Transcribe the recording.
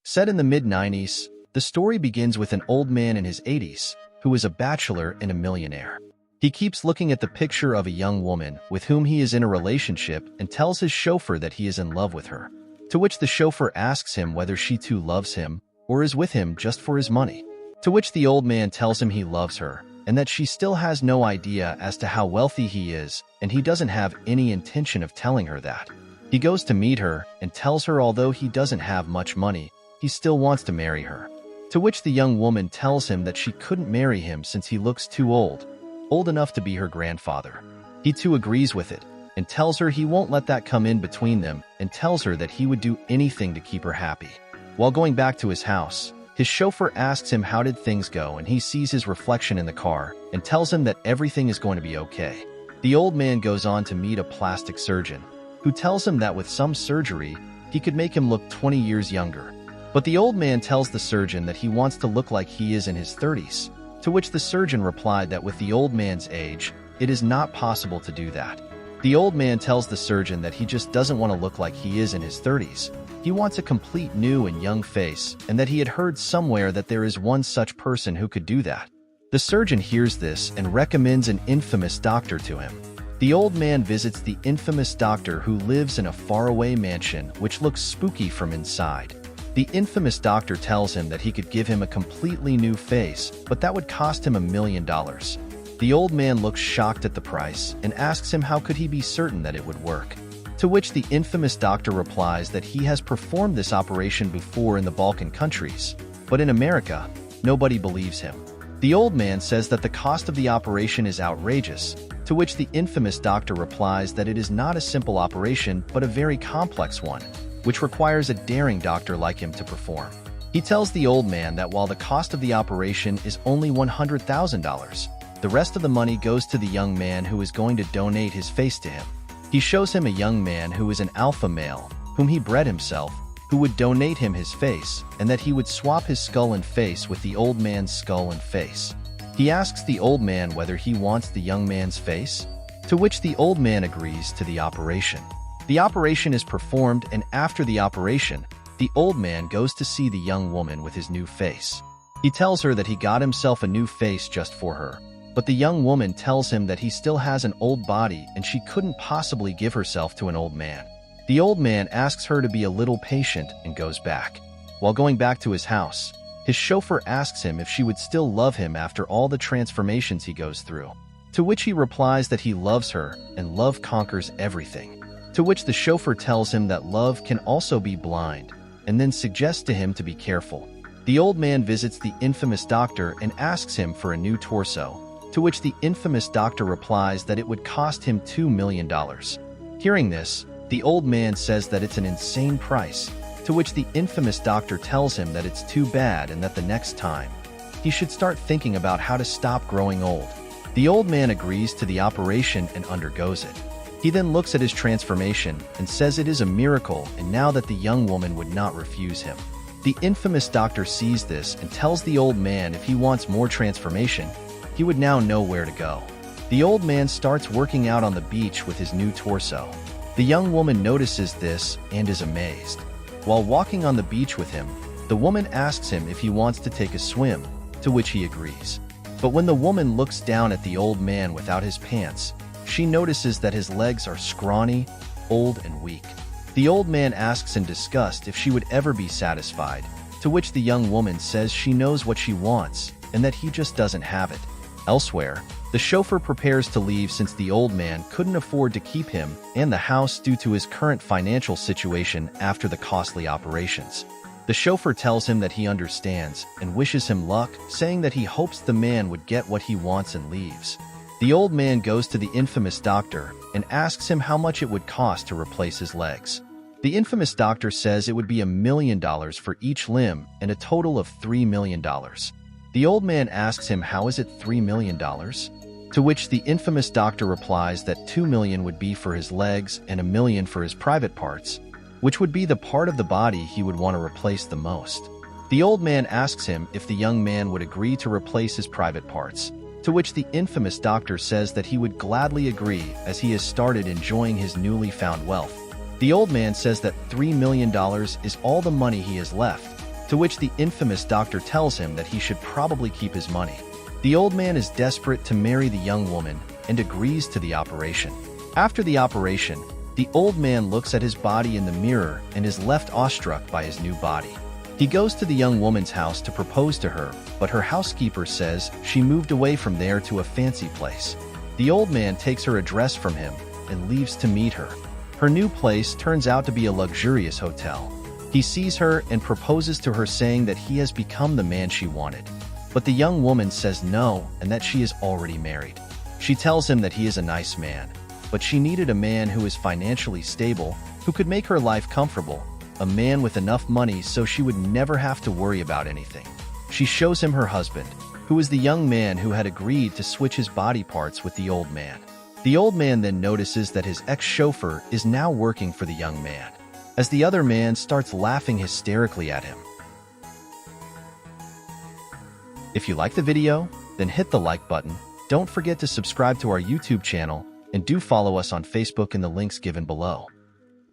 Set in the mid-90s, the story begins with an old man in his 80s who is a bachelor and a millionaire. He keeps looking at the picture of a young woman with whom he is in a relationship and tells his chauffeur that he is in love with her, to which the chauffeur asks him whether she too loves him or is with him just for his money, to which the old man tells him he loves her and that she still has no idea as to how wealthy he is, and he doesn't have any intention of telling her that. He goes to meet her and tells her although he doesn't have much money, he still wants to marry her, to which the young woman tells him that she couldn't marry him since he looks too old enough to be her grandfather. He too agrees with it and tells her he won't let that come in between them and tells her that he would do anything to keep her happy. While going back to his house, his chauffeur asks him how did things go, and he sees his reflection in the car and tells him that everything is going to be okay. The old man goes on to meet a plastic surgeon who tells him that with some surgery, he could make him look 20 years younger. But the old man tells the surgeon that he wants to look like he is in his 30s, to which the surgeon replied that with the old man's age, it is not possible to do that. The old man tells the surgeon that he just doesn't want to look like he is in his 30s. He wants a complete new and young face, and that he had heard somewhere that there is one such person who could do that. The surgeon hears this and recommends an infamous doctor to him. The old man visits the infamous doctor who lives in a faraway mansion which looks spooky from inside. The infamous doctor tells him that he could give him a completely new face, but that would cost him $1 million. The old man looks shocked at the price and asks him how could he be certain that it would work, to which the infamous doctor replies that he has performed this operation before in the Balkan countries, but in America, nobody believes him. The old man says that the cost of the operation is outrageous, to which the infamous doctor replies that it is not a simple operation but a very complex one, which requires a daring doctor like him to perform. He tells the old man that while the cost of the operation is only $100,000, the rest of the money goes to the young man who is going to donate his face to him. He shows him a young man who is an alpha male, whom he bred himself, who would donate him his face, and that he would swap his skull and face with the old man's skull and face. He asks the old man whether he wants the young man's face, to which the old man agrees to the operation. The operation is performed, and after the operation, the old man goes to see the young woman with his new face. He tells her that he got himself a new face just for her, but the young woman tells him that he still has an old body and she couldn't possibly give herself to an old man. The old man asks her to be a little patient and goes back. While going back to his house, his chauffeur asks him if she would still love him after all the transformations he goes through, to which he replies that he loves her and love conquers everything. To which the chauffeur tells him that love can also be blind, and then suggests to him to be careful. The old man visits the infamous doctor and asks him for a new torso, to which the infamous doctor replies that it would cost him $2 million. Hearing this, the old man says that it's an insane price, to which the infamous doctor tells him that it's too bad and that the next time, he should start thinking about how to stop growing old. The old man agrees to the operation and undergoes it. He then looks at his transformation and says it is a miracle, and now that the young woman would not refuse him. The infamous doctor sees this and tells the old man if he wants more transformation, he would now know where to go. The old man starts working out on the beach with his new torso. The young woman notices this and is amazed. While walking on the beach with him, the woman asks him if he wants to take a swim, to which he agrees. But when the woman looks down at the old man without his pants, she notices that his legs are scrawny, old, and weak. The old man asks in disgust if she would ever be satisfied, to which the young woman says she knows what she wants and that he just doesn't have it. Elsewhere, the chauffeur prepares to leave since the old man couldn't afford to keep him and the house due to his current financial situation after the costly operations. The chauffeur tells him that he understands and wishes him luck, saying that he hopes the man would get what he wants and leaves. The old man goes to the infamous doctor and asks him how much it would cost to replace his legs. The infamous doctor says it would be $1 million for each limb and a total of $3 million. The old man asks him how is it $3 million? To which the infamous doctor replies that $2 million would be for his legs and $1 million for his private parts, which would be the part of the body he would want to replace the most. The old man asks him if the young man would agree to replace his private parts, to which the infamous doctor says that he would gladly agree as he has started enjoying his newly found wealth. The old man says that $3 million is all the money he has left, to which the infamous doctor tells him that he should probably keep his money. The old man is desperate to marry the young woman and agrees to the operation. After the operation, the old man looks at his body in the mirror and is left awestruck by his new body. He goes to the young woman's house to propose to her, but her housekeeper says she moved away from there to a fancy place. The old man takes her address from him and leaves to meet her. Her new place turns out to be a luxurious hotel. He sees her and proposes to her, saying that he has become the man she wanted. But the young woman says no and that she is already married. She tells him that he is a nice man, but she needed a man who is financially stable, who could make her life comfortable, a man with enough money so she would never have to worry about anything. She shows him her husband, who is the young man who had agreed to switch his body parts with the old man. The old man then notices that his ex-chauffeur is now working for the young man, as the other man starts laughing hysterically at him. If you like the video, then hit the like button. Don't forget to subscribe to our YouTube channel, and do follow us on Facebook in the links given below.